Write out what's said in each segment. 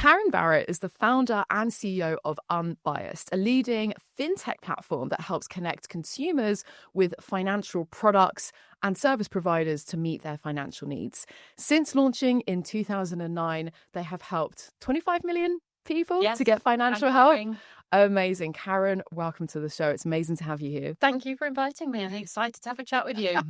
Karen Barrett is the founder and CEO of Unbiased, a leading fintech platform that helps connect consumers with financial products and service providers to meet their financial needs. Since launching in 2009, they have helped 25 million people to get financial help. Amazing. Karen, welcome to the show. It's amazing to have you here. Thank you for inviting me. I'm excited to have a chat with you.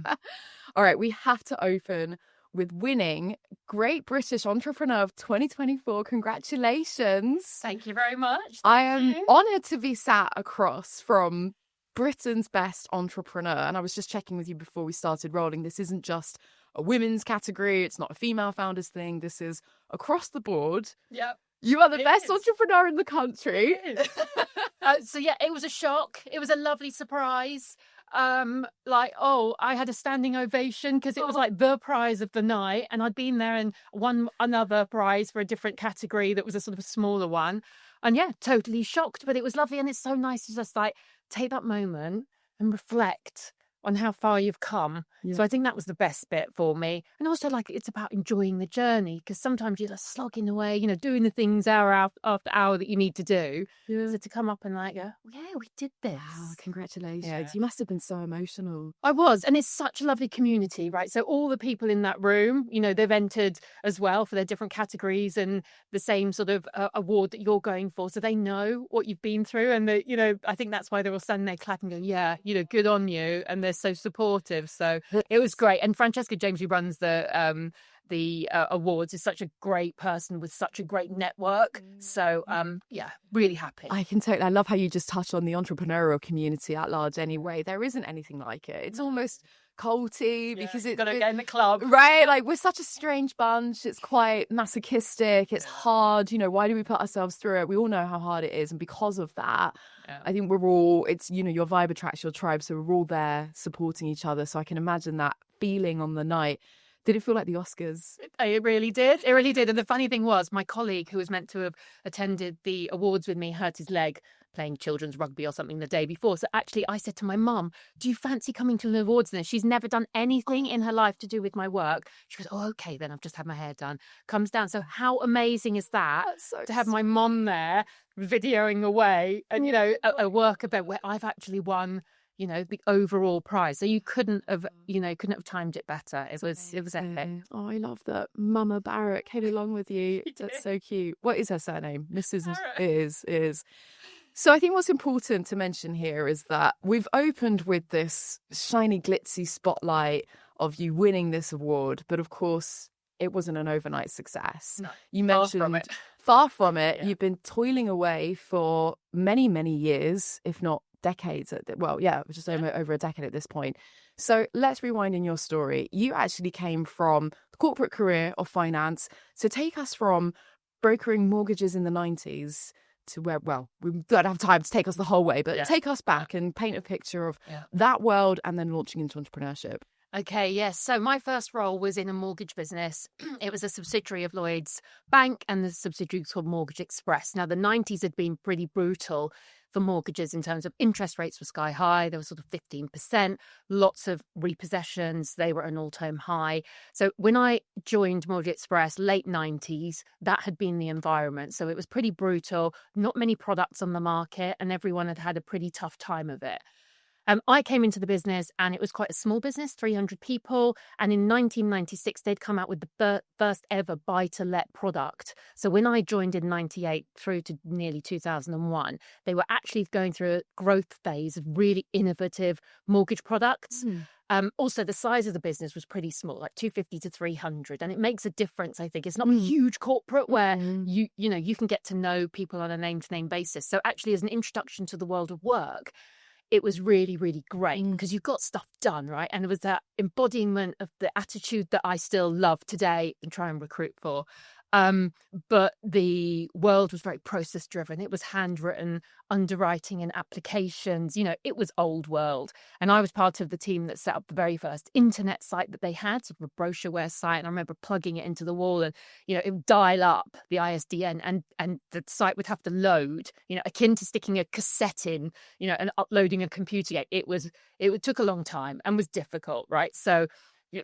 All right, we have to open with winning Great British Entrepreneur of 2024. Congratulations. Thank you very much. I am honoured to be sat across from Britain's best entrepreneur. And I was just checking with you before we started rolling. This isn't just a women's category. It's not a female founders thing. This is across the board. Yep. You are the best entrepreneur in the country. It was a shock. It was a lovely surprise. I had a standing ovation because it was like the prize of the night, and I'd been there and won another prize for a different category that was a sort of a smaller one. And totally shocked, but it was lovely. And it's so nice to just like take that moment and reflect on how far you've come. So I think that was the best bit for me. And also it's about enjoying the journey, because sometimes you're just slogging away, doing the things hour after hour that you need to do. So to come up and go, we did this. Wow, congratulations. Yeah. You must have been so emotional. I was. And it's such a lovely community, right? So all the people in that room, they've entered as well for their different categories and the same sort of award that you're going for. So they know what you've been through. And, I think that's why they're all standing there clapping, going, good on you. And they're so supportive. So it was great. And Francesca James, who runs the awards, is such a great person with such a great network. So really happy. I love how you just touched on the entrepreneurial community at large anyway. There isn't anything like it. It's almost culty because it's got to get in the club, right? Like, we're such a strange bunch. It's quite masochistic. It's hard. Why do we put ourselves through it? We all know how hard it is, and because of that, I think we're all. It's your vibe attracts your tribe, so we're all there supporting each other. So I can imagine that feeling on the night. Did it feel like the Oscars? It really did. It really did. And the funny thing was, my colleague who was meant to have attended the awards with me hurt his leg playing children's rugby or something the day before. So actually I said to my mum, do you fancy coming to the awards then? She's never done anything in her life to do with my work. She goes, oh, okay, then I've just had my hair done. Comes down. So how amazing is that to have my mum there videoing away and, a work event where I've actually won the overall prize. So you couldn't have timed it better. It was epic. Oh, I love that. Mama Barrett came along with you. That's so cute. What is her surname? Mrs. Is. So I think what's important to mention here is that we've opened with this shiny, glitzy spotlight of you winning this award. But of course, it wasn't an overnight success. No, you mentioned far from it. Yeah. You've been toiling away for many, many years, if not decades. Just over a decade at this point. So let's rewind in your story. You actually came from the corporate career of finance. So take us from brokering mortgages in the 90s to where, we don't have time to take us the whole way, but take us back and paint a picture of that world and then launching into entrepreneurship. Okay, yes. So my first role was in a mortgage business. It was a subsidiary of Lloyds Bank, and the subsidiary was called Mortgage Express. Now, the 90s had been pretty brutal for mortgages in terms of interest rates were sky high. There was sort of 15%, lots of repossessions. They were at an all-time high. So when I joined Mortgage Express, late 90s, that had been the environment. So it was pretty brutal, not many products on the market, and everyone had had a pretty tough time of it. I came into the business and it was quite a small business, 300 people. And in 1996, they'd come out with the first ever buy-to-let product. So when I joined in 98 through to nearly 2001, they were actually going through a growth phase of really innovative mortgage products. Also, the size of the business was pretty small, like 250 to 300. And it makes a difference, I think. It's not a huge corporate where you can get to know people on a name-to-name basis. So actually, as an introduction to the world of work, it was really, really great because you got stuff done, right? And it was that embodiment of the attitude that I still love today and try and recruit for. But the world was very process driven. It was handwritten underwriting and applications. It was old world. And I was part of the team that set up the very first internet site that they had, sort of a brochureware site. And I remember plugging it into the wall and, it would dial up the ISDN and the site would have to load, akin to sticking a cassette in, and uploading a computer. It took a long time and was difficult, right? So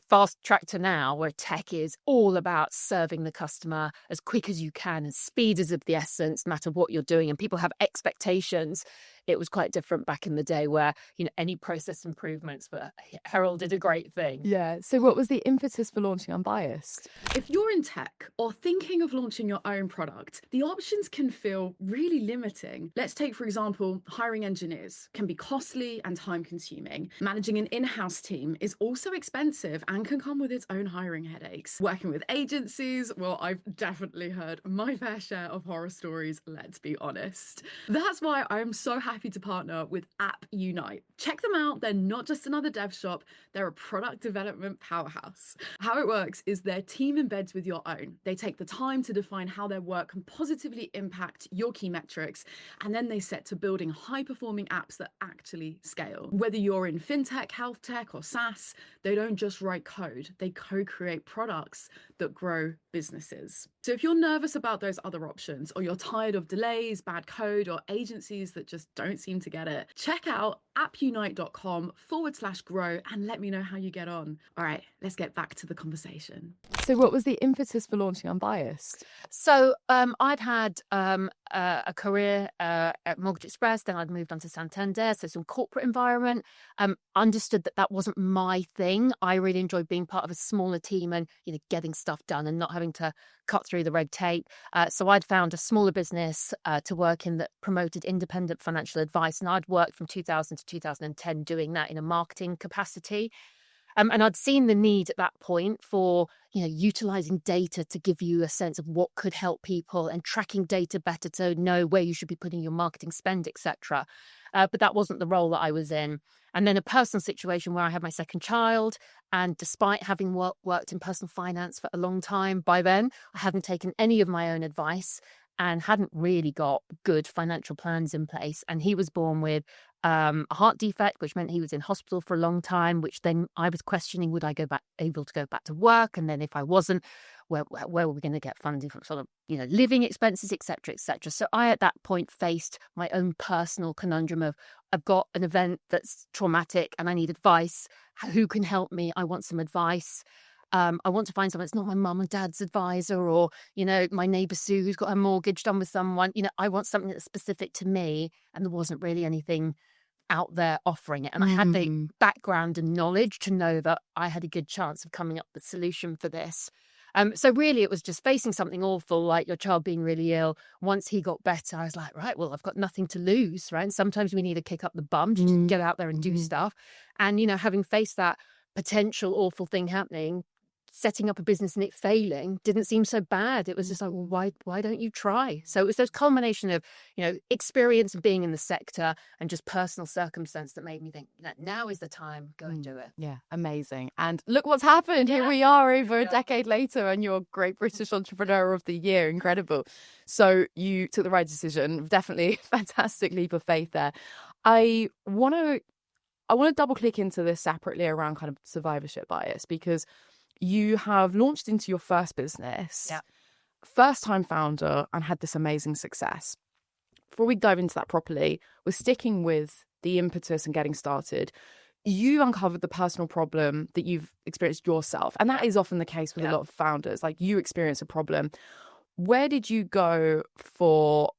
fast track to now, where tech is all about serving the customer as quick as you can, and speed is of the essence, no matter what you're doing, and people have expectations. It was quite different back in the day where, any process improvements were heralded a great thing. Yeah. So what was the impetus for launching Unbiased? If you're in tech or thinking of launching your own product, the options can feel really limiting. Let's take, for example, hiring engineers can be costly and time consuming. Managing an in-house team is also expensive and can come with its own hiring headaches. Working with agencies, well, I've definitely heard my fair share of horror stories, let's be honest. That's why I'm so happy to partner with App Unite. Check them out. They're not just another dev shop, they're a product development powerhouse. How it works is their team embeds with your own. They take the time to define how their work can positively impact your key metrics, and then they set to building high-performing apps that actually scale. Whether you're in fintech, health tech, or SaaS, they don't just write code, they co-create products that grow businesses. So if you're nervous about those other options, or you're tired of delays, bad code, or agencies that just don't seem to get it, check out appunite.com/grow and let me know how you get on. All right, let's get back to the conversation. So what was the impetus for launching Unbiased? So I'd had a career at Mortgage Express, then I'd moved on to Santander, so some corporate environment. Understood that wasn't my thing. I really enjoyed being part of a smaller team and getting stuff done and not having to cut through the red tape. So I'd found a smaller business to work in that promoted independent financial advice, and I'd worked from 2000 to 2010 doing that in a marketing capacity. And I'd seen the need at that point for, utilizing data to give you a sense of what could help people, and tracking data better to know where you should be putting your marketing spend, etc. But that wasn't the role that I was in. And then a personal situation where I had my second child, and despite having worked in personal finance for a long time, by then I hadn't taken any of my own advice and hadn't really got good financial plans in place. And he was born with a heart defect, which meant he was in hospital for a long time, which then I was questioning, would I able to go back to work? And then if I wasn't, where were we going to get funding from sort of, living expenses, et cetera, et cetera. So I, at that point, faced my own personal conundrum of, I've got an event that's traumatic and I need advice. Who can help me? I want some advice. I want to find someone that's not my mum and dad's advisor, or, my neighbour Sue who's got her mortgage done with someone. I want something that's specific to me, and there wasn't really anything out there offering it. And I had the background and knowledge to know that I had a good chance of coming up with a solution for this. So really it was just facing something awful, like your child being really ill. Once he got better, I was like, right, well, I've got nothing to lose, right? And sometimes we need to kick up the bum to just get out there and do stuff. And, having faced that potential awful thing happening, setting up a business and it failing didn't seem so bad. It was just like, well, why don't you try? So it was those culmination of, experience of being in the sector and just personal circumstance that made me think that now is the time, go and do it. Yeah, amazing. And look what's happened. Here we are over a decade later, and you're Great British Entrepreneur of the Year. Incredible. So you took the right decision. Definitely a fantastic leap of faith there. I want to double click into this separately around kind of survivorship bias, because you have launched into your first business, first time founder, and had this amazing success. Before we dive into that properly, we're sticking with the impetus and getting started. You uncovered the personal problem that you've experienced yourself. And that is often the case with a lot of founders. Like, you experience a problem. Where did you go for...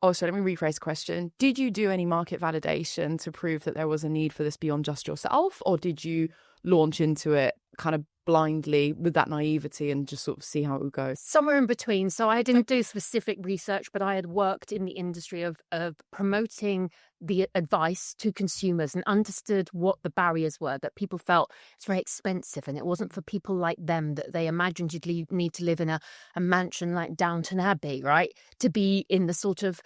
Also, let me rephrase the question. Did you do any market validation to prove that there was a need for this beyond just yourself? Or did you launch into it kind of blindly with that naivety and just sort of see how it would go? Somewhere in between. So I didn't do specific research, but I had worked in the industry of promoting the advice to consumers and understood what the barriers were, that people felt it's very expensive and it wasn't for people like them, that they imagined you'd need to live in a mansion like Downton Abbey, right? To be in the sort of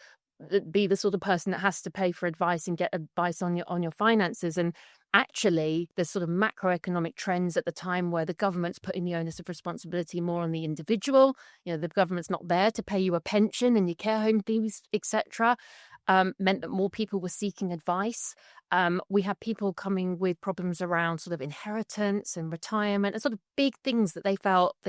person that has to pay for advice and get advice on your finances. And actually, there's sort of macroeconomic trends at the time where the government's putting the onus of responsibility more on the individual. The government's not there to pay you a pension and your care home fees, etc. Meant that more people were seeking advice. We had people coming with problems around sort of inheritance and retirement and sort of big things that they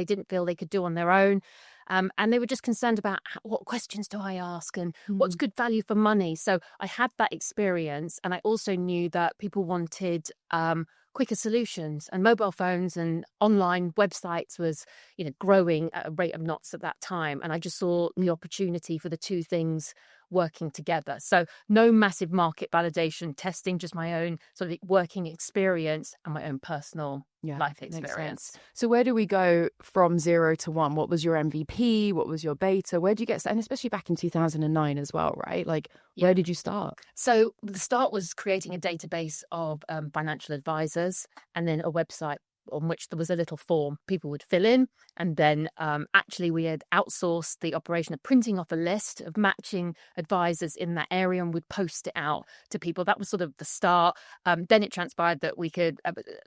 didn't feel they could do on their own. And they were just concerned about what questions do I ask and what's good value for money. So I had that experience, and I also knew that people wanted quicker solutions, and mobile phones and online websites was, growing at a rate of knots at that time. And I just saw the opportunity for the two things working together. So no massive market validation testing, just my own sort of working experience and my own personal life experience. So where do we go from 0 to 1? What was your MVP? What was your beta? Where did you get started? And especially back in 2009 as well, right? Like, where did you start? So the start was creating a database of financial advisors, and then a website on which there was a little form people would fill in. And then actually we had outsourced the operation of printing off a list of matching advisors in that area and would post it out to people. That was sort of the start. Then it transpired that we could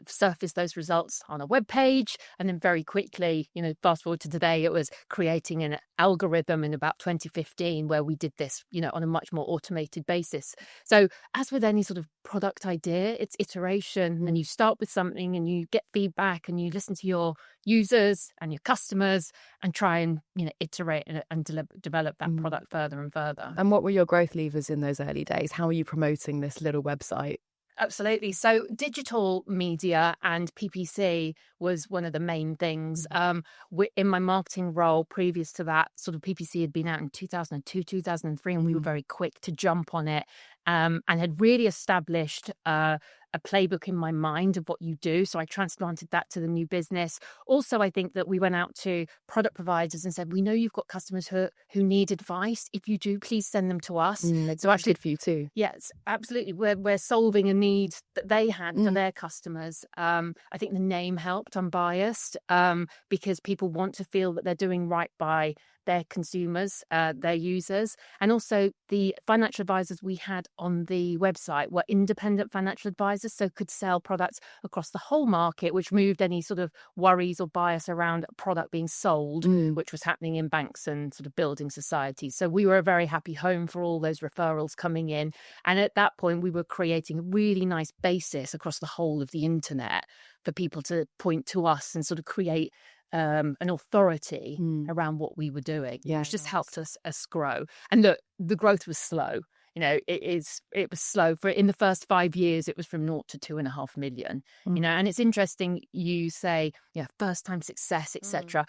surface those results on a web page. And then very quickly, fast forward to today, it was creating an algorithm in about 2015 where we did this, on a much more automated basis. So as with any sort of product idea, it's iteration, and you start with something and you get feedback and you listen to your users and your customers and try and iterate and develop that product further and further. And what were your growth levers in those early days? How were you promoting this little website? Absolutely. So digital media and PPC was one of the main things. In my marketing role previous to that, sort of PPC had been out in 2002, 2003, and we were very quick to jump on it and had really established a playbook in my mind of what you do. So I transplanted that to the new business. Also, I think that we went out to product providers and said, we know you've got customers who need advice. If you do, please send them to us. So actually for you too. Yes, absolutely. We're solving a need that they had for their customers. I think the name helped, Unbiased, because people want to feel that they're doing right by their consumers, their users. And also the financial advisors we had on the website were independent financial advisors, so could sell products across the whole market, which moved any sort of worries or bias around a product being sold, which was happening in banks and sort of building societies. So we were a very happy home for all those referrals coming in. And at that point, we were creating a really nice basis across the whole of the internet for people to point to us and sort of create an authority around what we were doing, which just helped us grow. And look, the growth was slow. It was slow. For in the first 5 years, it was from 0 to 2.5 million. And it's interesting. You say, first time success, etc.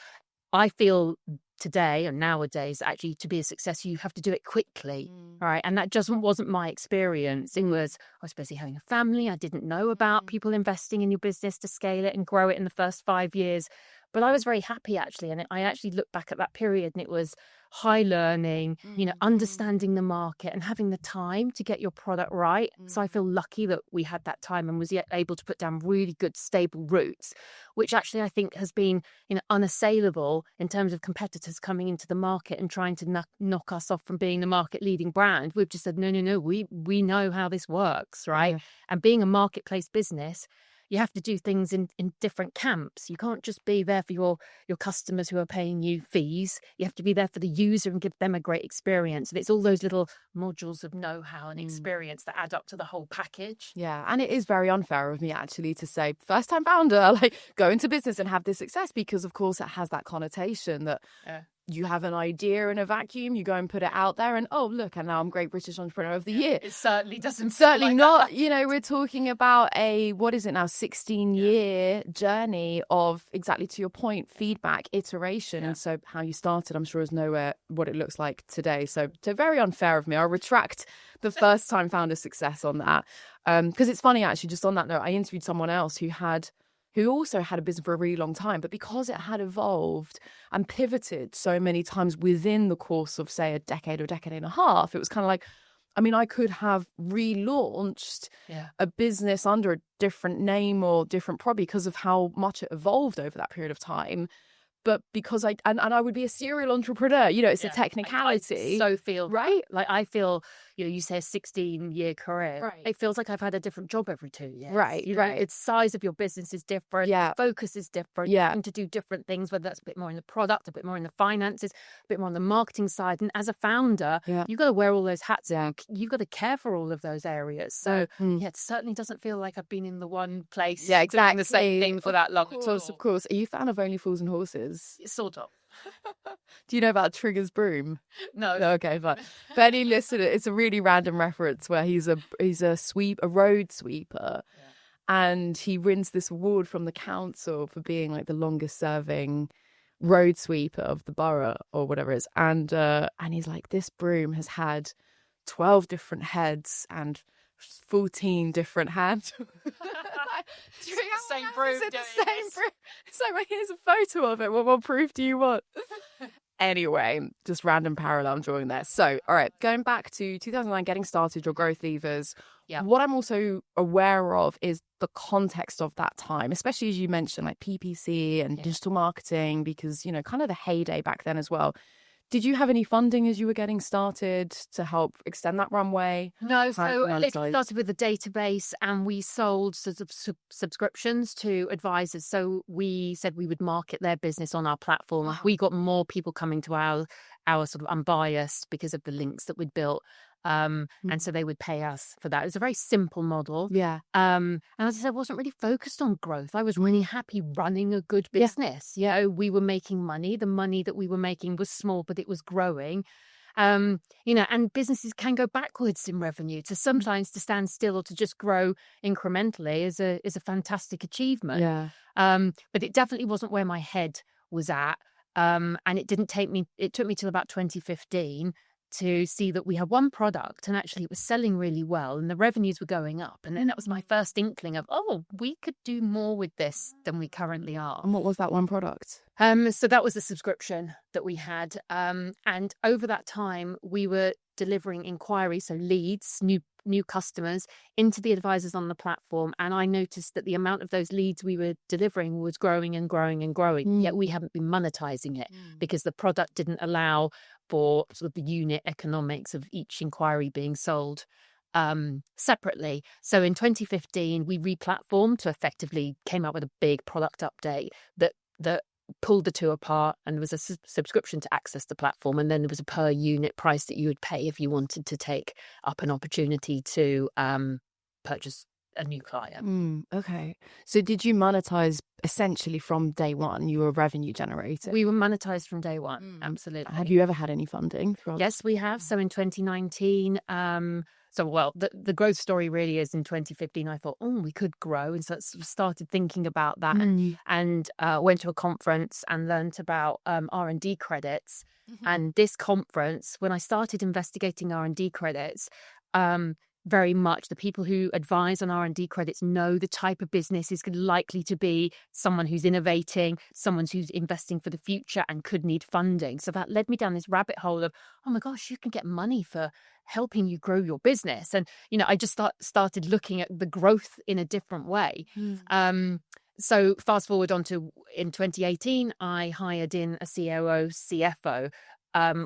I feel today and nowadays, actually, to be a success, you have to do it quickly, right? And that just wasn't my experience. It was, I was basically having a family. I didn't know about people investing in your business to scale it and grow it in the first 5 years. But I was very happy, actually. And I actually look back at that period and it was high learning, understanding the market and having the time to get your product right. So I feel lucky that we had that time and was yet able to put down really good, stable roots, which actually I think has been, unassailable in terms of competitors coming into the market and trying to knock us off from being the market leading brand. We've just said, no, we know how this works, right? And being a marketplace business, you have to do things in different camps. You can't just be there for your customers who are paying you fees. You have to be there for the user and give them a great experience. And it's all those little modules of know-how and experience that add up to the whole package. Yeah, and it is very unfair of me actually to say first-time founder, like go into business and have this success, because of course it has that connotation that you have an idea in a vacuum, you go and put it out there and, oh, look, and now I'm Great British Entrepreneur of the Year. It certainly doesn't. Certainly like not. That. We're talking about a, 16-year journey of, exactly to your point, feedback, iteration. And so how you started, I'm sure, is nowhere what it looks like today. So very unfair of me. I'll retract the first time founder success on that. Because it's funny, actually, just on that note, I interviewed someone else who also had a business for a really long time, but because it had evolved and pivoted so many times within the course of, say, a decade or decade and a half, it was kind of like, I could have relaunched a business under a different name or different product because of how much it evolved over that period of time. But because I would be a serial entrepreneur, it's a technicality. I so feel right. Like I feel, you say a 16-year career. Right. It feels like I've had a different job every 2 years. Right. Right. It's size of your business is different. Yeah. Focus is different. Yeah. And to do different things, whether that's a bit more in the product, a bit more in the finances, a bit more on the marketing side. And as a founder, you've got to wear all those hats. Yeah. You've got to care for all of those areas. So it certainly doesn't feel like I've been in the one place. Yeah, exactly. Doing the same thing for that long. Of course. Are you a fan of Only Fools and Horses? Sort of. Do you know about Trigger's broom? No. Okay, fine. For any listener, it's a really random reference where he's a road sweeper, and he wins this award from the council for being like the longest serving road sweeper of the borough or whatever it is. And he's like, this broom has had 12 different heads and 14 different hands. Same broom. It's like, well, here's a photo of it. What proof do you want? Anyway, just random parallel I'm drawing there. So, all right, going back to 2009, getting started, your growth levers. Yeah. What I'm also aware of is the context of that time, especially as you mentioned, like PPC and digital marketing, because, you know, kind of the heyday back then as well. Did you have any funding as you were getting started to help extend that runway? No, so it started with a database, and we sold sort of subscriptions to advisors. So we said we would market their business on our platform. Wow. We got more people coming to our sort of Unbiased because of the links that we'd built. And so they would pay us for that. It was a very simple model. Yeah. And as I said, I wasn't really focused on growth. I was really happy running a good business. Yeah. You know, we were making money. The money that we were making was small, but it was growing. You know, and businesses can go backwards in revenue. To sometimes to stand still or to just grow incrementally is a fantastic achievement. Yeah. But it definitely wasn't where my head was at. And it took me till about 2015 to see that we had one product and actually it was selling really well and the revenues were going up. And then that was my first inkling of, we could do more with this than we currently are. And what was that one product? So that was a subscription that we had. And over that time, we were delivering inquiries, so leads, new customers into the advisors on the platform. And I noticed that the amount of those leads we were delivering was growing and growing and growing. Yet we haven't been monetizing it because the product didn't allow for sort of the unit economics of each inquiry being sold separately. So in 2015, we replatformed to effectively came up with a big product update that pulled the two apart, and there was a subscription to access the platform, and then there was a per unit price that you would pay if you wanted to take up an opportunity to purchase a new client. Okay. So did you monetize essentially from day one? You were revenue generating? We were monetized from day one. Absolutely. Have you ever had any funding? Yes, we have. So in 2019, the growth story really is in 2015. I thought, we could grow. And so I started thinking about that and went to a conference and learned about R&D credits. And this conference, when I started investigating R&D credits, very much the people who advise on R&D credits know the type of business is likely to be someone who's innovating, someone who's investing for the future and could need funding. So that led me down this rabbit hole of, oh my gosh, you can get money for helping you grow your business. And, you know, I just started looking at the growth in a different way. So fast forward on to in 2018, I hired in a COO, CFO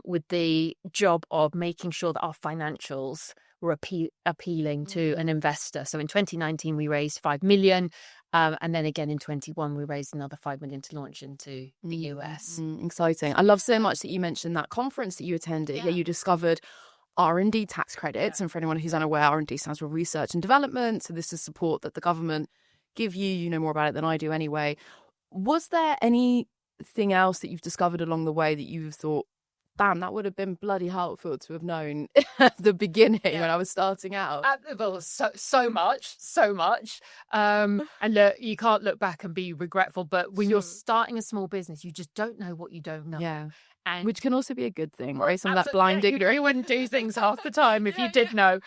with the job of making sure that our financials were appealing to an investor. So in 2019, we raised 5 million. And then again in 21, we raised another 5 million to launch into the US. Exciting. I love so much that you mentioned that conference that you attended. Yeah, you discovered R&D tax credits. And for anyone who's unaware, R&D stands for research and development. So this is support that the government give you. You know more about it than I do anyway. Was there anything else that you've discovered along the way that you've thought, damn, that would have been bloody helpful to have known at the beginning when I was starting out? Well, so much. And look, you can't look back and be regretful, but when you're starting a small business, you just don't know what you don't know. Yeah. And which can also be a good thing, right? Some of that blind ignorance. You wouldn't do things half the time if you did know.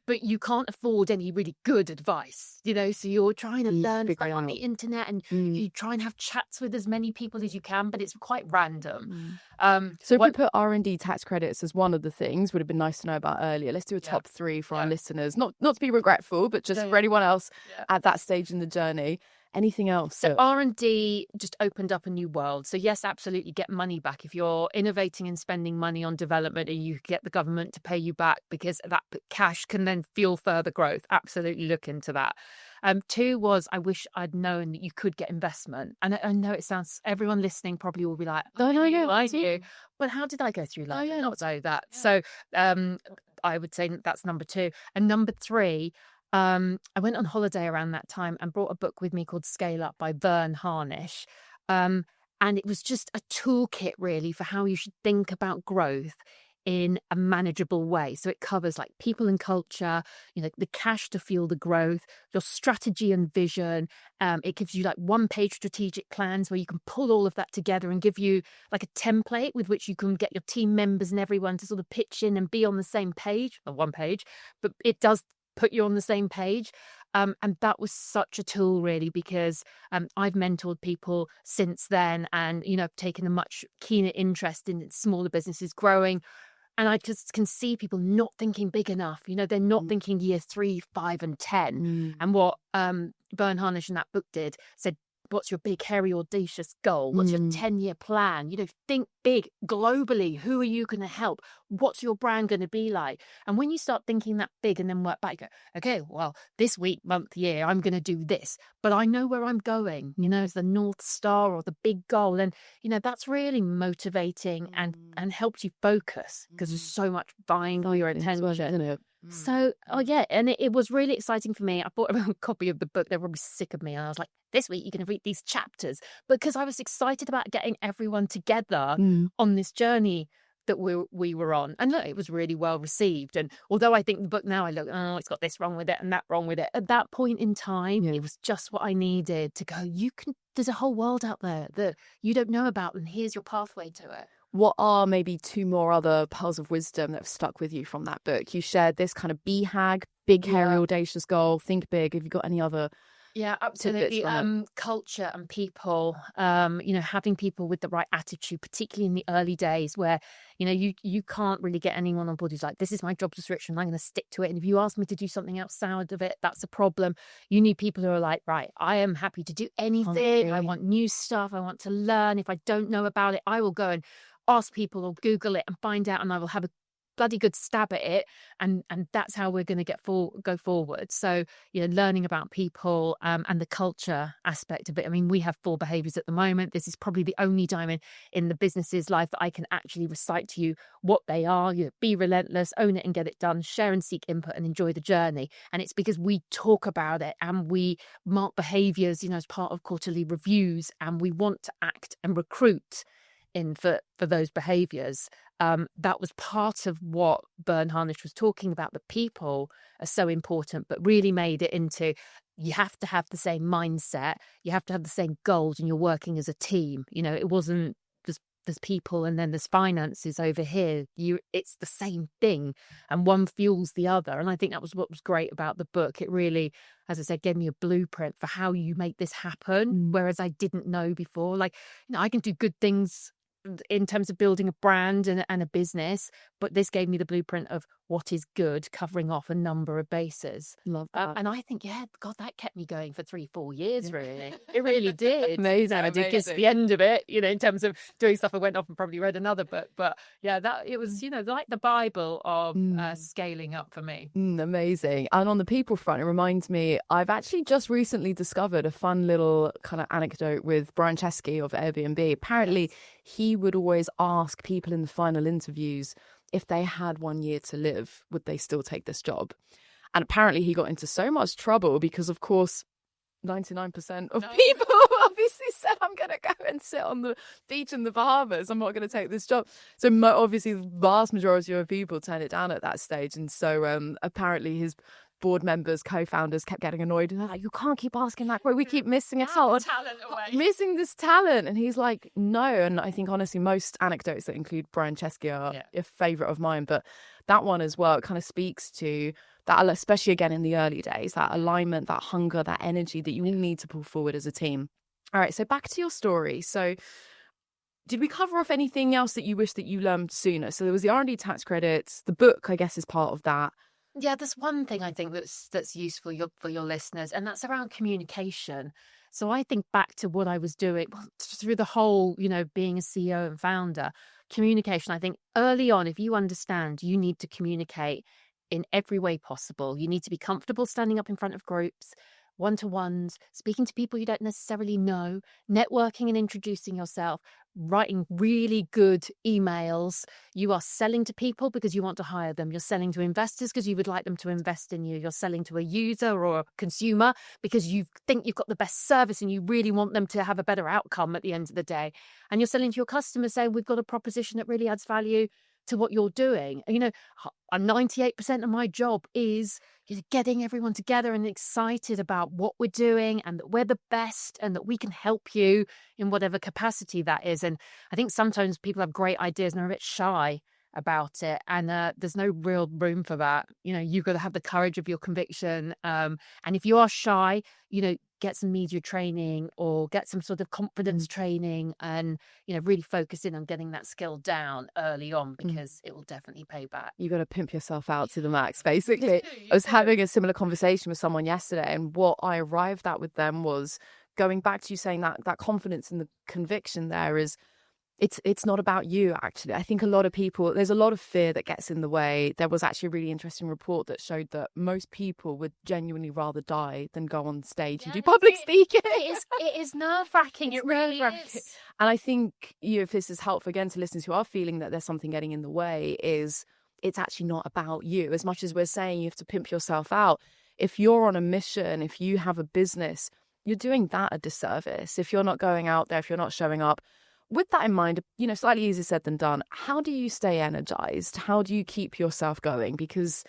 But you can't afford any really good advice, you know, so you're trying to learn stuff on the internet and you try and have chats with as many people as you can, but it's quite random. So if we put R&D tax credits as one of the things, would have been nice to know about earlier. Let's do a top three for our listeners, not to be regretful, but just for anyone else at that stage in the journey. Anything else? So R&D just opened up a new world. So yes, absolutely get money back. If you're innovating and spending money on development and you get the government to pay you back because that cash can then fuel further growth, absolutely look into that. 2 was, I wish I'd known that you could get investment. And I know it sounds, everyone listening probably will be like, I knew. But how did I go through life? Not so that. So I would say that's number 2. And number 3, I went on holiday around that time and brought a book with me called Scale Up by Vern Harnish. And it was just a toolkit really for how you should think about growth in a manageable way. So it covers like people and culture, the cash to fuel the growth, your strategy and vision. It gives you like 1-page strategic plans where you can pull all of that together and give you like a template with which you can get your team members and everyone to sort of pitch in and be on the same page, on 1 page, but it does put you on the same page. And that was such a tool, really, because I've mentored people since then and, taken a much keener interest in smaller businesses growing. And I just can see people not thinking big enough. They're not thinking year 3, 5, and 10. And what Bern Harnish in that book said, what's your big, hairy, audacious goal? What's your 10-year plan? Think big globally. Who are you going to help? What's your brand going to be like? And when you start thinking that big and then work back, you go, okay, well, this week, month, year, I'm going to do this, but I know where I'm going, it's the North Star or the big goal. And, that's really motivating and helps you focus because there's so much vying for your attention, isn't it? So, and it was really exciting for me. I bought a copy of the book. They were probably sick of me. And I was like, this week you're going to read these chapters, because I was excited about getting everyone together on this journey that we were on. And look, it was really well received. And although I think the book now, I look, it's got this wrong with it and that wrong with it. At that point in time, it was just what I needed to go, there's a whole world out there that you don't know about, and here's your pathway to it. What are maybe 2 more other pearls of wisdom that have stuck with you from that book? You shared this kind of BHAG, big, hairy, audacious goal, think big. Have you got any other? Yeah, absolutely. Culture and people, having people with the right attitude, particularly in the early days where, you can't really get anyone on board who's like, this is my job description, I'm going to stick to it. And if you ask me to do something outside of it, that's a problem. You need people who are like, right, I am happy to do anything. I want new stuff. I want to learn. If I don't know about it, I will go and ask people or Google it and find out, and I will have a bloody good stab at it, and that's how we're going to go forward. So learning about people and the culture aspect of it. I mean, we have 4 behaviors at the moment. This is probably the only time in the business's life that I can actually recite to you what they are. Be relentless, own it and get it done, share and seek input, and enjoy the journey. And it's because we talk about it and we mark behaviors as part of quarterly reviews, and we want to act and recruit in for those behaviors. That was part of what Bern Harnish was talking about, that people are so important, but really made it into, you have to have the same mindset, you have to have the same goals, and you're working as a team. It wasn't there's people and then there's finances over here. It's the same thing, and one fuels the other. And I think that was what was great about the book. It really, as I said, gave me a blueprint for how you make this happen, whereas I didn't know before. Like, I can do good things in terms of building a brand and a business, but this gave me the blueprint of what is good, covering off a number of bases. Love that. And I think, God, that kept me going for 3-4 years, really. It really did. Amazing. I did kiss the end of it, in terms of doing stuff. I went off and probably read another book, but it was, like the Bible of scaling up for me. Amazing. And on the people front, it reminds me, I've actually just recently discovered a fun little kind of anecdote with Brian Chesky of Airbnb. Apparently, he would always ask people in the final interviews, if they had 1 year to live, would they still take this job? And apparently he got into so much trouble because, of course, 99% of people obviously said, I'm going to go and sit on the beach in the Bahamas. I'm not going to take this job. So obviously the vast majority of people turned it down at that stage. And so apparently his board members, co-founders kept getting annoyed, and they're like, you can't keep asking that way, we keep missing out, missing this talent. And he's like, no. And I think honestly most anecdotes that include Brian Chesky are a favorite of mine, but that one as well, it kind of speaks to that, especially again in the early days, that alignment, that hunger, that energy that you need to pull forward as a team. All right, so back to your story. So did we cover off anything else that you wish that you learned sooner? So there was the R&D tax credits, the book I guess is part of that. Yeah, there's one thing I think that's useful for your listeners, and that's around communication. So I think back to what I was doing through the whole, being a CEO and founder, communication. I think early on, if you understand you need to communicate in every way possible, you need to be comfortable standing up in front of groups, one-to-ones, speaking to people you don't necessarily know, networking and introducing yourself, writing really good emails. You are selling to people because you want to hire them. You're selling to investors because you would like them to invest in you. You're selling to a user or a consumer because you think you've got the best service and you really want them to have a better outcome at the end of the day. And you're selling to your customers saying, we've got a proposition that really adds value to what you're doing. And, 98% of my job is getting everyone together and excited about what we're doing and that we're the best and that we can help you in whatever capacity that is. And I think sometimes people have great ideas and are a bit shy about it, and there's no real room for that. You've got to have the courage of your conviction, and if you are shy, get some media training or get some sort of confidence training, and really focus in on getting that skill down early on, because it will definitely pay back. You got to pimp yourself out to the max, basically. I was having a similar conversation with someone yesterday, and what I arrived at with them was, going back to you saying that confidence and the conviction there is, it's not about you, actually. I think a lot of people, there's a lot of fear that gets in the way. There was actually a really interesting report that showed that most people would genuinely rather die than go on stage and do public speaking. It is nerve-wracking. It really is. And I think, if this is helpful again to listeners who are feeling that there's something getting in the way, is it's actually not about you. As much as we're saying you have to pimp yourself out, if you're on a mission, if you have a business, you're doing that a disservice. If you're not going out there, if you're not showing up. With that in mind, slightly easier said than done, how do you stay energized? How do you keep yourself going? Because,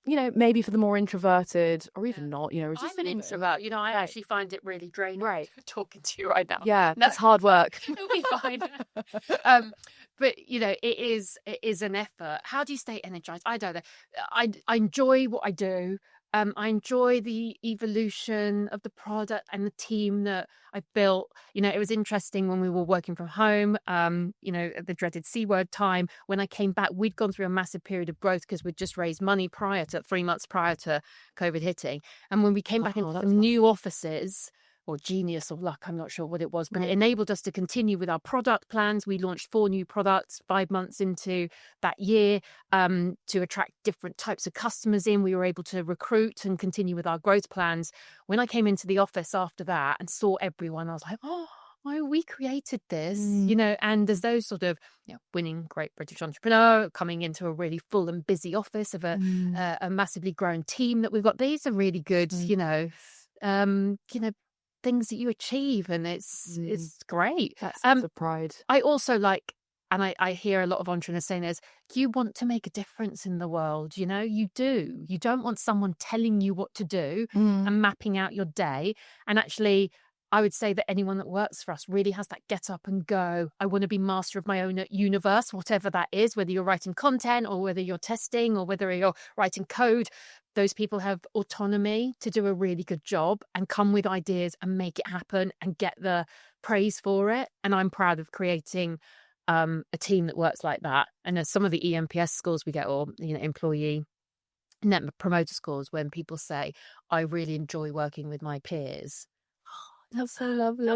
maybe for the more introverted, or even not, I'm an introvert. I actually find it really draining talking to you right now. Yeah, that's hard work. It'll be fine. But, it is an effort. How do you stay energized? I don't know. I enjoy what I do. I enjoy the evolution of the product and the team that I've built. It was interesting when we were working from home, at the dreaded C word time. When I came back, we'd gone through a massive period of growth because we'd just raised money 3 months prior to COVID hitting. And when we came back into the new offices, or genius or luck, I'm not sure what it was, but it enabled us to continue with our product plans. We launched 4 new products 5 months into that year to attract different types of customers in. We were able to recruit and continue with our growth plans. When I came into the office after that and saw everyone, I was like, we created this, and there's those sort of winning Great British Entrepreneur, coming into a really full and busy office of a massively grown team that we've got. These are really good, things that you achieve, and it's great. That sense of pride. I also like, and I hear a lot of entrepreneurs saying this, you want to make a difference in the world. You do. You don't want someone telling you what to do and mapping out your day. And actually, I would say that anyone that works for us really has that get up and go. I want to be master of my own universe, whatever that is, whether you're writing content or whether you're testing or whether you're writing code. Those people have autonomy to do a really good job and come with ideas and make it happen and get the praise for it. And I'm proud of creating a team that works like that. And as some of the EMPS scores we get, or employee net promoter scores, when people say, I really enjoy working with my peers. That's so lovely.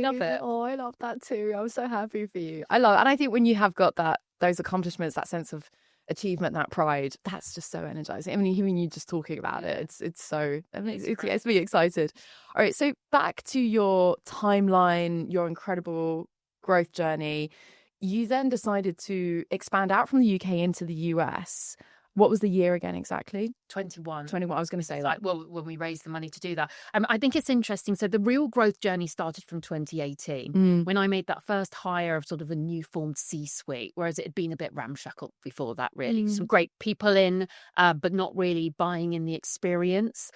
Love it. Oh, I love that too. I'm so happy for you. And I think when you have got those accomplishments, that sense of achievement, that pride, that's just so energizing. I mean, hearing you just talking about it, it's so, it gets me excited. All right, so back to your timeline, your incredible growth journey. You then decided to expand out from the UK into the US. What was the year again exactly? 21. I was going to say that. Well, when we raised the money to do that. I think it's interesting. So the real growth journey started from 2018 when I made that first hire of sort of a new formed C-suite, whereas it had been a bit ramshackle before that, really. Some great people in, but not really buying in the experience.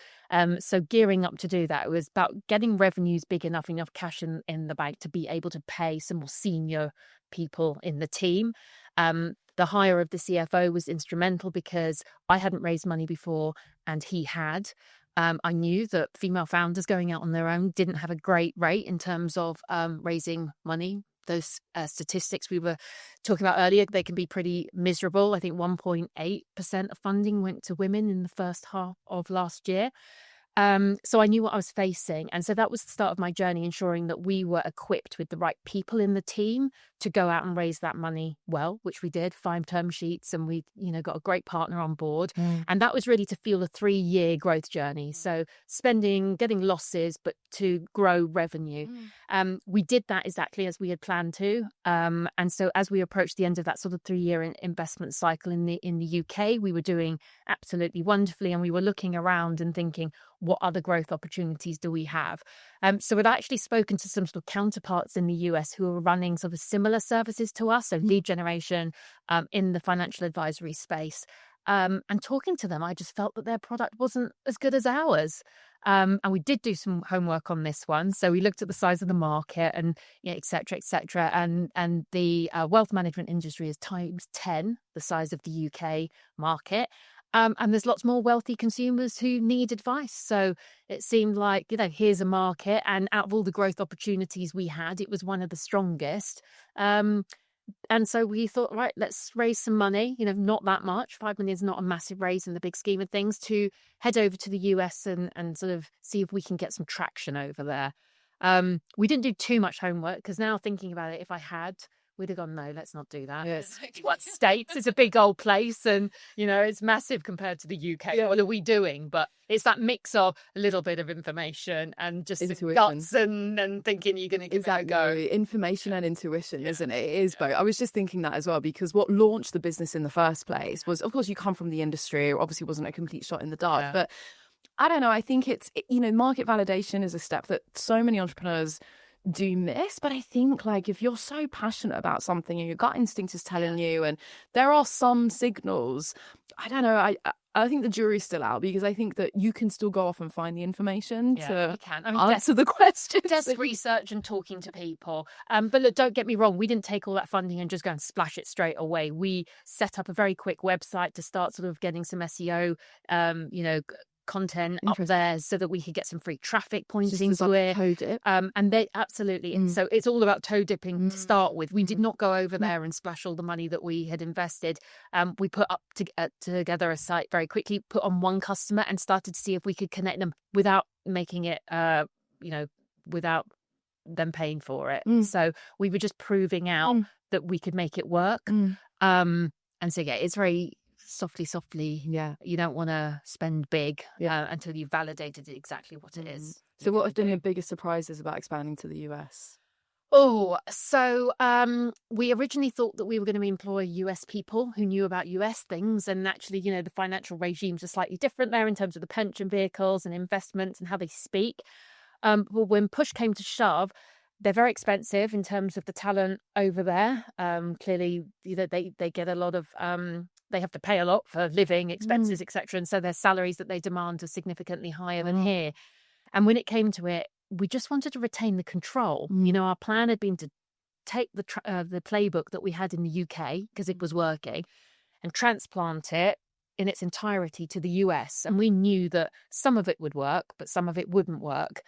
So gearing up to do that, it was about getting revenues big enough cash in the bank to be able to pay some more senior people in the team. The hire of the CFO was instrumental because I hadn't raised money before and he had. I knew that female founders going out on their own didn't have a great rate in terms of raising money. Those statistics we were talking about earlier, they can be pretty miserable. I think 1.8% of funding went to women in the first half of last year. So I knew what I was facing. And so that was the start of my journey, ensuring that we were equipped with the right people in the team to go out and raise that money well, which we did, 5 term sheets, and we, got a great partner on board. And that was really to fuel a 3-year growth journey. So getting losses, but to grow revenue. We did that exactly as we had planned to. And so as we approached the end of that sort of 3-year investment cycle in the UK, we were doing absolutely wonderfully. And we were looking around and thinking, what other growth opportunities do we have? So I'd actually spoken to some sort of counterparts in the US who were running sort of similar similar services to us, so lead generation in the financial advisory space. And talking to them, I just felt that their product wasn't as good as ours. And we did do some homework on this one. So we looked at the size of the market and et cetera, et cetera. And the wealth management industry is times 10 the size of the UK market. And there's lots more wealthy consumers who need advice. So it seemed like, here's a market. And out of all the growth opportunities we had, it was one of the strongest. And so we thought, right, let's raise some money, not that much. 5 million is not a massive raise in the big scheme of things, to head over to the US and sort of see if we can get some traction over there. We didn't do too much homework, because now thinking about it, if I had, we'd have gone, no, let's not do that. Yes. What States? It's a big old place, and it's massive compared to the UK. Yeah. What are we doing? But it's that mix of a little bit of information and just Intuition. guts and thinking you're going to give it a go. Information and intuition, isn't it? It is both. I was just thinking that as well, because what launched the business in the first place was, of course, you come from the industry. It obviously wasn't a complete shot in the dark, but I don't know. I think it's, market validation is a step that so many entrepreneurs do miss. But I think, like, if you're so passionate about something and your gut instinct is telling you, and there are some signals, I don't know, I think the jury's still out, because I think that you can still go off and find the information to answer the questions. Just research and talking to people. But look, don't get me wrong, we didn't take all that funding and just go and splash it straight away. We set up a very quick website to start sort of getting some SEO, content up there, so that we could get some free traffic pointing to it. Toe dip. And they absolutely. So it's all about toe dipping to start with. We did not go over there and splash all the money that we had invested. We put up together a site very quickly, put on one customer, and started to see if we could connect them without making it, without them paying for it. So we were just proving out that we could make it work. And so it's very softly. Yeah. You don't want to spend big until you've validated exactly what it is. So what have been your biggest surprises about expanding to the US? We originally thought that we were going to employ US people who knew about US things, and actually, the financial regimes are slightly different there in terms of the pension vehicles and investments and how they speak. But when push came to shove, they're very expensive in terms of the talent over there. Clearly, they get a lot of, they have to pay a lot for living expenses, etc. And so their salaries that they demand are significantly higher than here. And when it came to it, we just wanted to retain the control. Our plan had been to take the playbook that we had in the UK, because it was working, and transplant it in its entirety to the US. And we knew that some of it would work, but some of it wouldn't work.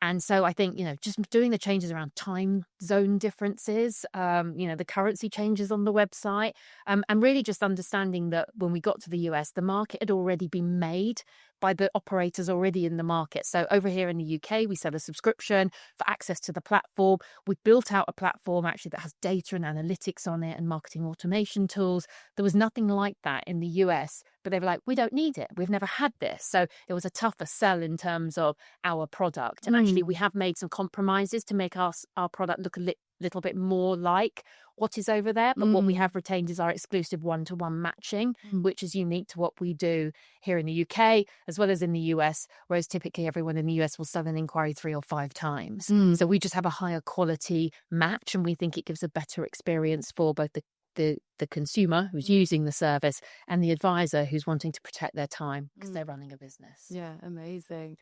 And so I think, just doing the changes around time zone differences, the currency changes on the website, and really just understanding that when we got to the US, the market had already been made by the operators already in the market. So over here in the UK, we sell a subscription for access to the platform. We built out a platform actually that has data and analytics on it and marketing automation tools. There was nothing like that in the US, but they were like, we don't need it. We've never had this. So it was a tougher sell in terms of our product. And actually, we have made some compromises to make our product look a little bit more like what is over there. But what we have retained is our exclusive one-to-one matching, which is unique to what we do here in the UK as well as in the US, whereas typically everyone in the US will sell an inquiry 3 or 5 times. So we just have a higher quality match, and we think it gives a better experience for both the consumer who's using the service and the advisor who's wanting to protect their time because they're running a business. Yeah, amazing.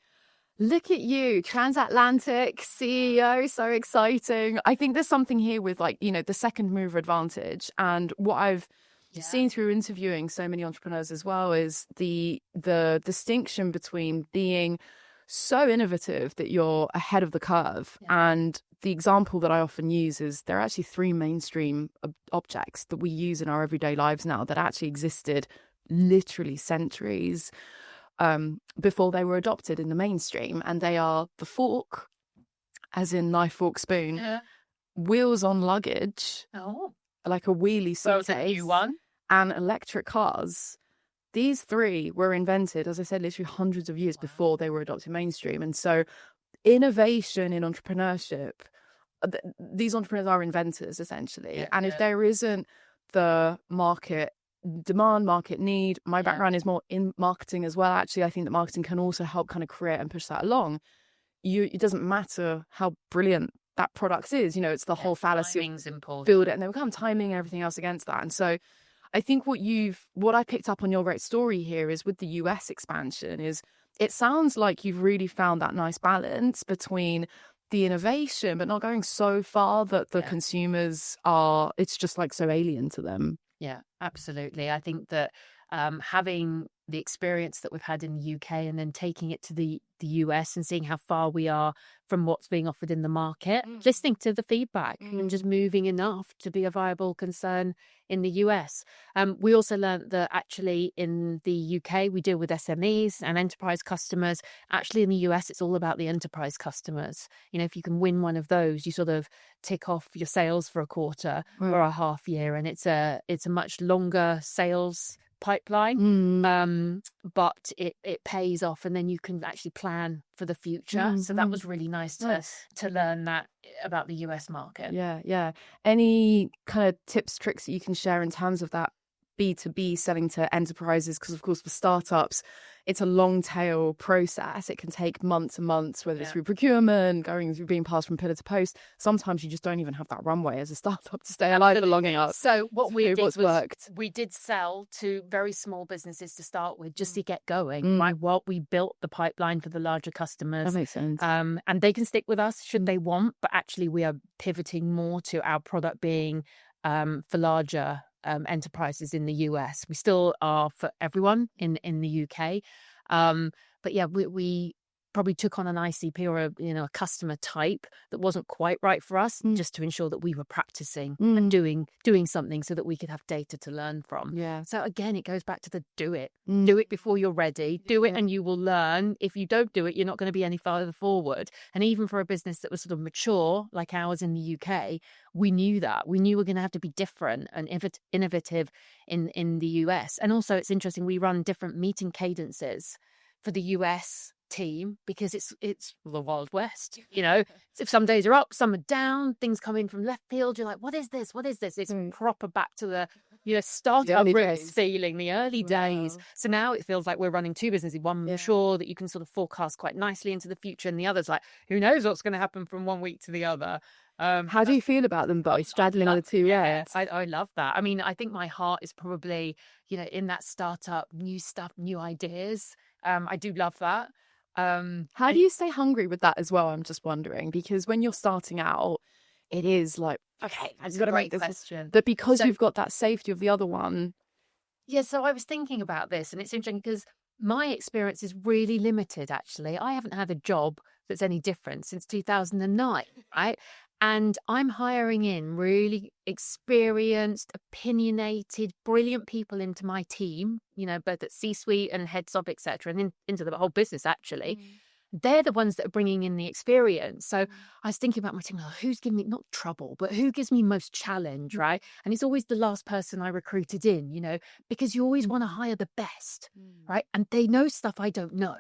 Look at you, transatlantic CEO, so exciting. I think there's something here with the second mover advantage. And what I've seen through interviewing so many entrepreneurs as well is the distinction between being so innovative that you're ahead of the curve. And the example that I often use is there are actually 3 mainstream objects that we use in our everyday lives now that actually existed literally centuries before they were adopted in the mainstream. And they are the fork, as in knife, fork, spoon, wheels on luggage, like a wheelie suitcase, and electric cars. These 3 were invented, as I said, literally hundreds of years before they were adopted mainstream. And so innovation in entrepreneurship, these entrepreneurs are inventors, essentially. And if there isn't the market demand, market need, my background is more in marketing as well. Actually, I think that marketing can also help kind of create and push that along. It doesn't matter how brilliant that product is. You know, it's the whole fallacy Timing's important. build it and then come timing and everything else against that. And so I think what I picked up on your great story here is with the US expansion is it sounds like you've really found that nice balance between the innovation, but not going so far that the consumers it's just like so alien to them. Yeah, absolutely. I think that having the experience that we've had in the UK and then taking it to the US and seeing how far we are from what's being offered in the market, listening to the feedback and just moving enough to be a viable concern in the US. We also learned that actually in the UK, we deal with SMEs and enterprise customers. Actually, in the US, it's all about the enterprise customers. You know, if you can win one of those, you sort of tick off your sales for a quarter or a half year, and it's a much longer sales pipeline, but it pays off, and then you can actually plan for the future. So that was really nice to learn that about the US market. Yeah. Any kind of tips, tricks that you can share in terms of that B2B selling to enterprises? Because of course for startups it's a long tail process. It can take months and months, whether it's through procurement, going through being passed from pillar to post. Sometimes you just don't even have that runway as a startup to stay alive for long enough. So what we did worked. We did sell to very small businesses to start with, just to get going, right? While we built the pipeline for the larger customers. That makes sense. And they can stick with us should they want, but actually we are pivoting more to our product being for larger enterprises in the US. We still are for everyone in the UK. But yeah, we probably took on an ICP or a customer type that wasn't quite right for us, just to ensure that we were practicing and doing something so that we could have data to learn from. Yeah. So again, it goes back to the do it. Do it before you're ready. Do it and you will learn. If you don't do it, you're not going to be any farther forward. And even for a business that was sort of mature, like ours in the UK, we knew that. We knew we're going to have to be different and innovative in the US. And also it's interesting, we run different meeting cadences for the US team because it's the Wild West. You know, if some days are up, some are down, things come in from left field, you're like, what is this? It's proper back to the startup roots feeling, the early days. So now it feels like we're running two businesses, one mature that you can sort of forecast quite nicely into the future, and the other's like, who knows what's going to happen from one week to the other. How do you feel about them both straddling on the two? I love that. I mean, I think my heart is probably in that startup, new stuff, new ideas. I do love that. How do you stay hungry with that as well? I'm just wondering, because when you're starting out, it is like, okay, I've just got to make this question. But because you've got that safety of the other one. Yeah, so I was thinking about this, and it's interesting because my experience is really limited, actually. I haven't had a job that's any different since 2009, right? And I'm hiring in really experienced, opinionated, brilliant people into my team, both at C-suite and heads of, etc., and into the whole business, actually. They're the ones that are bringing in the experience. So I was thinking about my team, who's giving me, not trouble, but who gives me most challenge, right? And it's always the last person I recruited in, because you always want to hire the best, right? And they know stuff I don't know.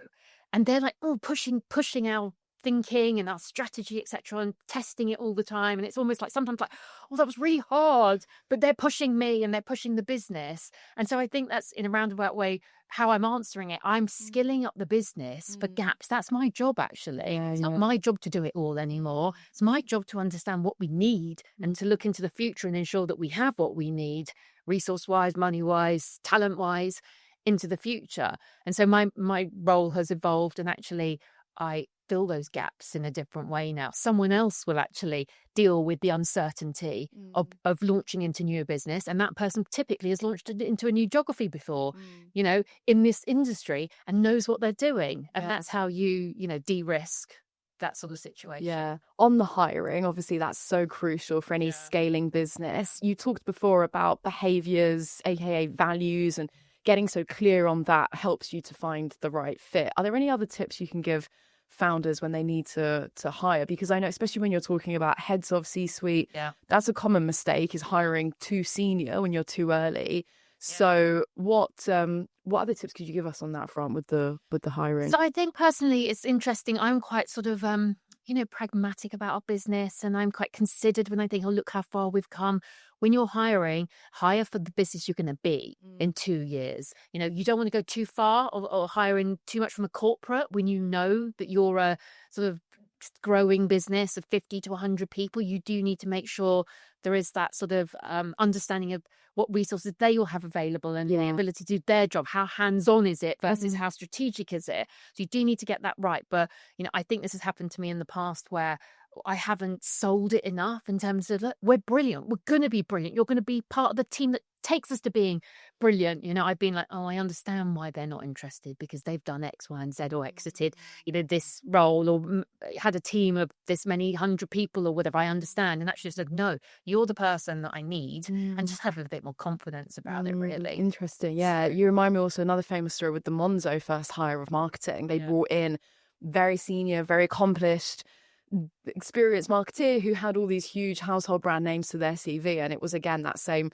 And they're like, pushing our thinking and our strategy, etc., and testing it all the time. And it's almost like sometimes like, that was really hard, but they're pushing me and they're pushing the business. And so I think that's, in a roundabout way, how I'm answering it. I'm skilling up the business for gaps. That's my job, actually. It's not my job to do it all anymore. It's my job to understand what we need and to look into the future and ensure that we have what we need, resource-wise, money-wise, talent-wise, into the future. And so my role has evolved, and actually I fill those gaps in a different way now. Someone else will actually deal with the uncertainty of launching into new business, and that person typically has launched into a new geography before, in this industry, and knows what they're doing. And that's how you de-risk that sort of situation. Yeah. On the hiring, obviously that's so crucial for any scaling business. You talked before about behaviors, aka values, and getting so clear on that helps you to find the right fit. Are there any other tips you can give founders when they need to hire? Because I know, especially when you're talking about heads of C-suite, that's a common mistake, is hiring too senior when you're too early. So what other tips could you give us on that front with the hiring? So I think personally it's interesting. I'm quite sort of pragmatic about our business, and I'm quite considered when I think, look how far we've come. When you're hiring, hire for the business you're going to be in 2 years. You don't want to go too far or hire in too much from a corporate when you know that you're a sort of growing business of 50 to 100 people, you do need to make sure there is that sort of understanding of what resources they will have available and the ability to do their job. How hands-on is it versus how strategic is it? So you do need to get that right. But, I think this has happened to me in the past where I haven't sold it enough in terms of, look, we're brilliant. We're going to be brilliant. You're going to be part of the team that takes us to being brilliant. I've been like, oh, I understand why they're not interested because they've done X, Y, and Z or exited, this role or had a team of this many 100 people or whatever. I understand. And actually just like, no, you're the person that I need, and just have a bit more confidence about it, really. Interesting. Yeah. You remind me also another famous story with the Monzo first hire of marketing. They brought in very senior, very accomplished, experienced marketeer who had all these huge household brand names to their CV. And it was, again, that same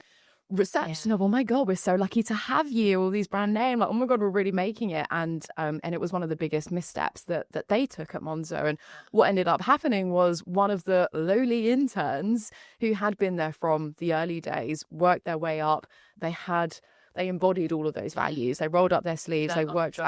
reception of, oh my God, we're so lucky to have you, all these brand names, like, oh my God, we're really making it. And it was one of the biggest missteps that they took at Monzo. And what ended up happening was one of the lowly interns who had been there from the early days worked their way up. They embodied all of those values. They rolled up their sleeves. They worked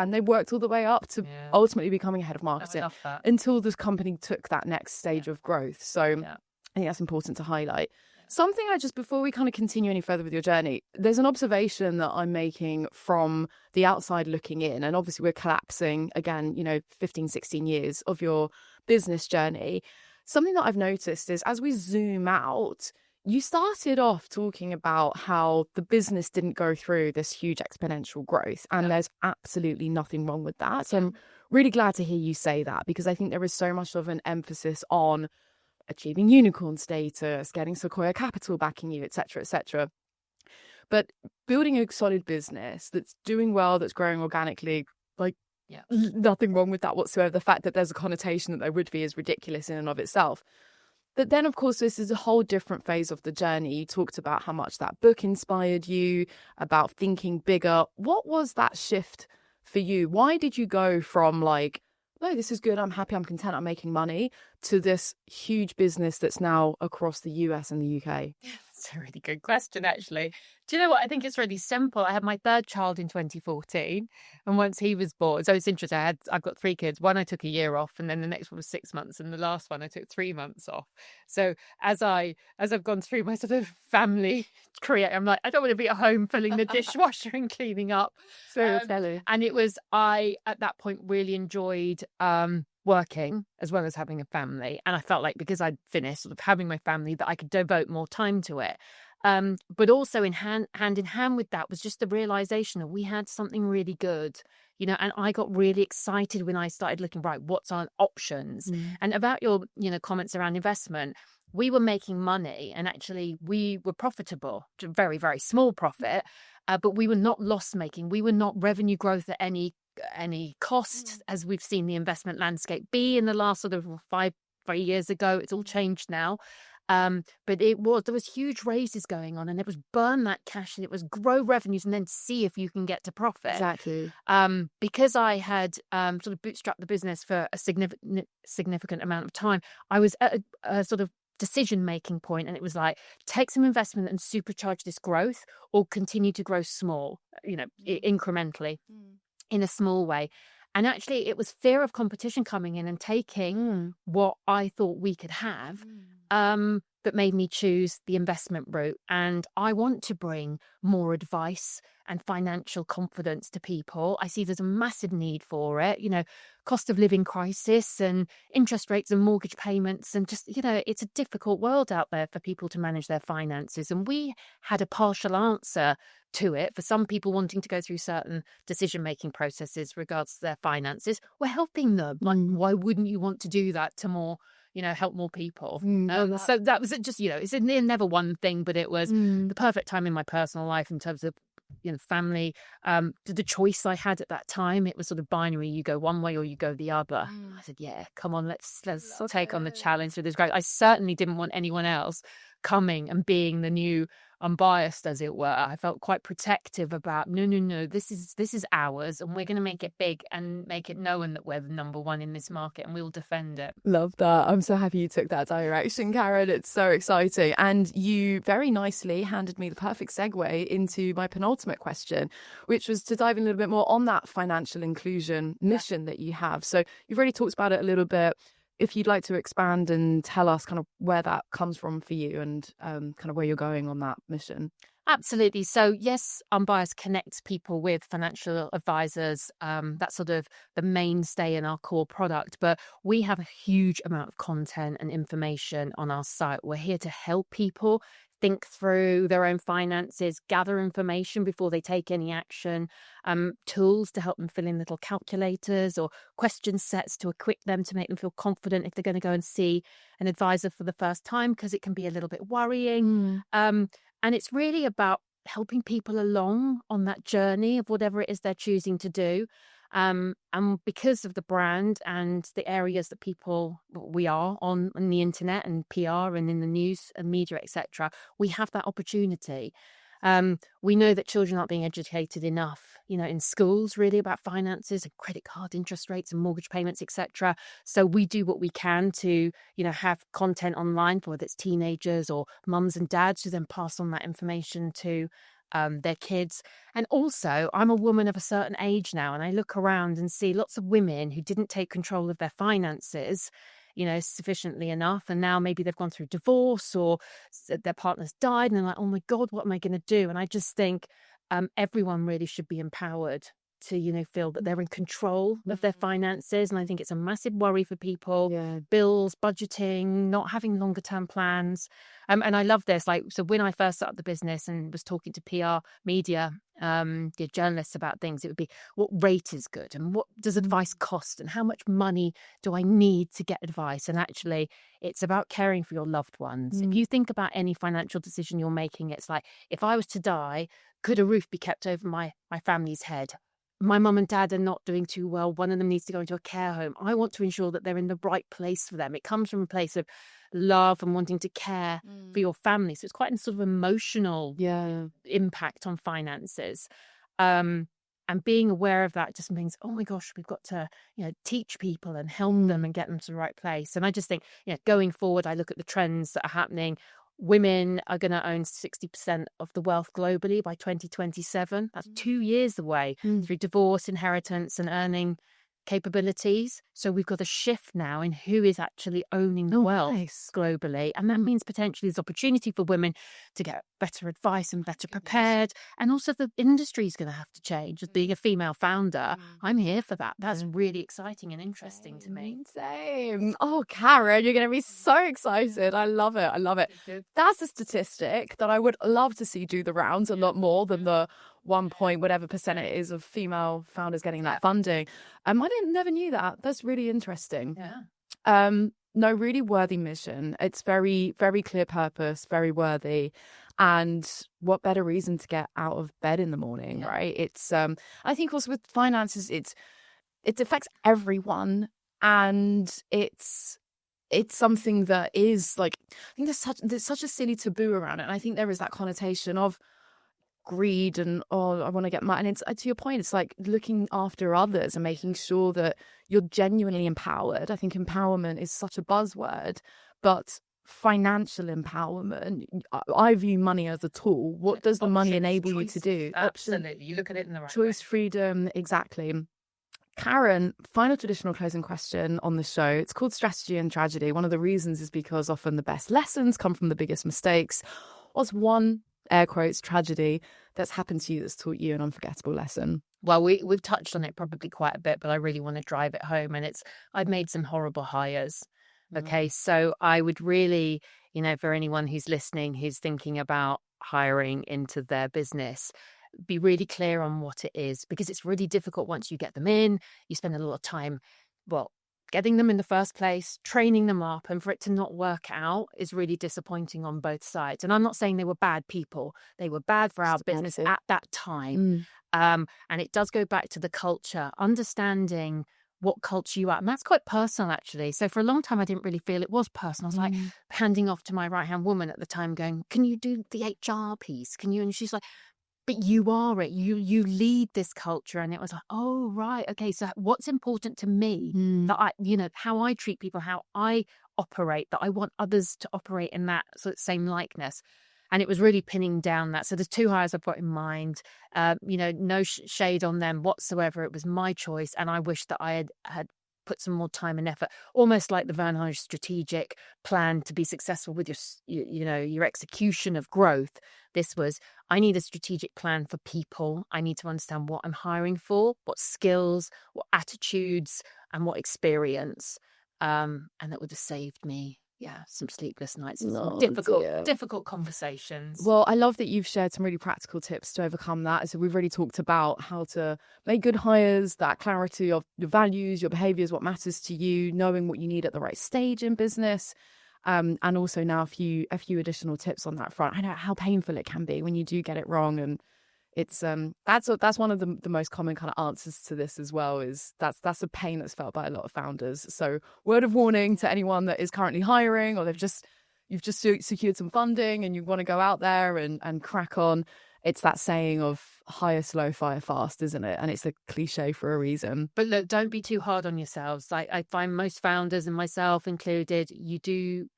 all the way up to ultimately becoming head of marketing until this company took that next stage of growth. So I think that's important to highlight. Something before we kind of continue any further with your journey, there's an observation that I'm making from the outside looking in. And obviously we're collapsing again, 15, 16 years of your business journey. Something that I've noticed is as we zoom out, you started off talking about how the business didn't go through this huge exponential growth, and there's absolutely nothing wrong with that. So I'm really glad to hear you say that, because I think there is so much of an emphasis on achieving unicorn status, getting Sequoia Capital backing you, et cetera, but building a solid business that's doing well, that's growing organically, nothing wrong with that whatsoever. The fact that there's a connotation that there would be is ridiculous in and of itself. But then, of course, this is a whole different phase of the journey. You talked about how much that book inspired you, about thinking bigger. What was that shift for you? Why did you go from like, oh, this is good, I'm happy, I'm content, I'm making money, to this huge business that's now across the US and the UK? That's a really good question, actually. Do you know what? I think it's really simple. I had my third child in 2014, and once he was born, so it's interesting. I've got 3 kids. One I took a year off, and then the next one was 6 months, and the last one I took 3 months off. So as I've gone through my sort of family career, I'm like, I don't want to be at home filling the dishwasher and cleaning up. And it was, I at that point really enjoyed working as well as having a family, and I felt like because I'd finished sort of having my family that I could devote more time to it. But also hand in hand with that was just the realization that we had something really good, and I got really excited when I started looking, right, what's our options? And about your, comments around investment, we were making money, and actually we were profitable, very, very small profit, but we were not loss making. We were not revenue growth at any cost, as we've seen the investment landscape be in the last sort of 5 years ago. It's all changed now. But there was huge raises going on, and it was burn that cash, and it was grow revenues and then see if you can get to profit. Exactly. Because I had sort of bootstrapped the business for a significant amount of time, I was at a sort of decision-making point, and it was like, take some investment and supercharge this growth, or continue to grow small, incrementally in a small way. And actually it was fear of competition coming in and taking what I thought we could have, that made me choose the investment route. And I want to bring more advice and financial confidence to people. I see there's a massive need for it, cost of living crisis and interest rates and mortgage payments, and just, it's a difficult world out there for people to manage their finances. And we had a partial answer to it for some people wanting to go through certain decision-making processes regards to their finances. We're helping them. Like, why wouldn't you want to do that to more, help more people? So that was just, it's never one thing, but it was the perfect time in my personal life in terms of, family, the choice I had at that time. It was sort of binary. You go one way or you go the other. I said, yeah, come on, let's take on the challenge for this growth. I certainly didn't want anyone else coming and being the new Unbiased, as it were. I felt quite protective about, no, this is ours, and we're going to make it big and make it known that we're the number one in this market, and we'll defend it. Love that. I'm so happy you took that direction, Karen. It's so exciting. And you very nicely handed me the perfect segue into my penultimate question, which was to dive in a little bit more on that financial inclusion mission that you have. So you've already talked about it a little bit. if you'd like to expand and tell us kind of where that comes from for you and kind of where you're going on that mission. Absolutely. So yes, Unbiased connects people with financial advisors. That's sort of the mainstay in our core product, but we have a huge amount of content and information on our site. We're here to help people think through their own finances, gather information before they take any action, tools to help them fill in little calculators or question sets to equip them to make them feel confident if they're going to go and see an advisor for the first time, because it can be a little bit worrying. And it's really about helping people along on that journey of whatever it is they're choosing to do. And because of the brand and the areas that we are on the internet and PR and in the news and media, etc., we have that opportunity. We know that children aren't being educated enough, in schools really about finances and credit card interest rates and mortgage payments, etc. So we do what we can to, have content online for whether it's teenagers or mums and dads who then pass on that information to their kids. And also, I'm a woman of a certain age now, and I look around and see lots of women who didn't take control of their finances, sufficiently enough. And now maybe they've gone through divorce or their partner's died, and they're like, oh my God, what am I going to do? And I just think everyone really should be empowered to, feel that they're in control of their finances. And I think it's a massive worry for people. Yeah. Bills, budgeting, not having longer term plans. And I love this. So when I first started the business and was talking to PR, media, the journalists about things, it would be, what rate is good and what does advice cost and how much money do I need to get advice? And actually, it's about caring for your loved ones. If you think about any financial decision you're making, it's like, if I was to die, could a roof be kept over my family's head? My mum and dad are not doing too well. One of them needs to go into a care home. I want to ensure that they're in the right place for them. It comes from a place of love and wanting to care for your family. So it's quite a sort of emotional impact on finances. And being aware of that just means, oh my gosh, we've got to, teach people and help them and get them to the right place. And I just think, going forward, I look at the trends that are happening. Women are going to own 60% of the wealth globally by 2027. That's 2 years away through divorce, inheritance, and earning capabilities. So we've got a shift now in who is actually owning the wealth globally. And that means potentially there's opportunity for women to get better advice and better prepared. And also the industry is going to have to change. As being a female founder, I'm here for that. That's really exciting and interesting to me. Same. Oh, Karen, you're going to be so excited. I love it. I love it. That's a statistic that I would love to see do the rounds a lot more than the 1 point whatever percent it is of female founders getting that funding. I never knew that. That's really interesting. No, really worthy mission. It's very, very clear purpose, very worthy. And what better reason to get out of bed in the morning, right? It's I think also with finances, it affects everyone, and it's something that is like, I think there's such a silly taboo around it. And I think there is that connotation of greed and, oh, I want to get money. And it's, to your point, it's like looking after others and making sure that you're genuinely empowered. I think empowerment is such a buzzword, but financial empowerment, I view money as a tool. What does the money enable you to do? Absolutely. You look at it in the right choice, way. Freedom, exactly. Karen, final traditional closing question on the show. It's called Strategy and Tragedy. One of the reasons is because often the best lessons come from the biggest mistakes. What's one, air quotes, tragedy that's happened to you that's taught you an unforgettable lesson? Well, we've touched on it probably quite a bit, but I really want to drive it home. And I've made some horrible hires. Okay, so I would really, for anyone who's listening, who's thinking about hiring into their business, be really clear on what it is, because it's really difficult once you get them in. You spend a lot of time, getting them in the first place, training them up, and for it to not work out is really disappointing on both sides. And I'm not saying they were bad people. They were bad for our business at that time. And it does go back to the culture, understanding what culture you are. And that's quite personal, actually. So for a long time, I didn't really feel it was personal. I was like handing off to my right-hand woman at the time going, can you do the HR piece? Can you? And she's like, but you are it. You lead this culture. And it was like, oh, right. Okay. So what's important to me that I, how I treat people, how I operate, that I want others to operate in that sort of same likeness. And it was really pinning down that. So there's 2 hires I've got in mind, no shade on them whatsoever. It was my choice. And I wish that I had put some more time and effort, almost like the Van Hage strategic plan to be successful with your execution of growth. This was, I need a strategic plan for people. I need to understand what I'm hiring for, what skills, what attitudes, and what experience. And that would have saved me, some sleepless nights and some difficult conversations. Well, I love that you've shared some really practical tips to overcome that. So we've already talked about how to make good hires, that clarity of your values, your behaviors, what matters to you, knowing what you need at the right stage in business. And also now a few additional tips on that front. I know how painful it can be when you do get it wrong, and it's that's one of the most common kind of answers to this as well. Is that's a pain that's felt by a lot of founders. So word of warning to anyone that is currently hiring, or you've just secured some funding and you want to go out there and crack on. It's that saying of hire slow, fire fast, isn't it? And it's a cliche for a reason. But look, don't be too hard on yourselves. I find most founders, and myself included, you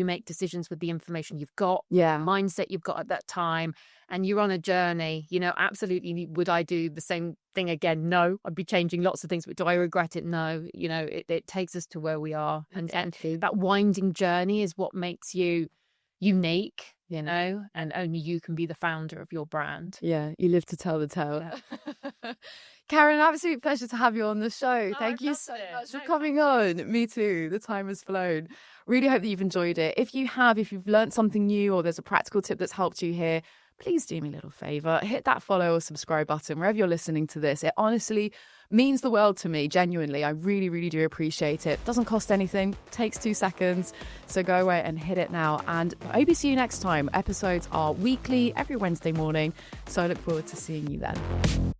make decisions with the information you've got, mindset you've got at that time, and you're on a journey. Absolutely, would I do the same thing again? No, I'd be changing lots of things. But do I regret it? No. It takes us to where we are, and that winding journey is what makes you unique. And only you can be the founder of your brand. Yeah, you live to tell the tale. Yeah. Karen, an absolute pleasure to have you on the show. Thank you so much for coming on. Me too. The time has flown. Really hope that you've enjoyed it. If you've learned something new, or there's a practical tip that's helped you here, please do me a little favor. Hit that follow or subscribe button wherever you're listening to this. It honestly means the world to me, genuinely. I really, really do appreciate it. Doesn't cost anything, takes 2 seconds. So go away and hit it now. And I hope to see you next time. Episodes are weekly, every Wednesday morning. So I look forward to seeing you then.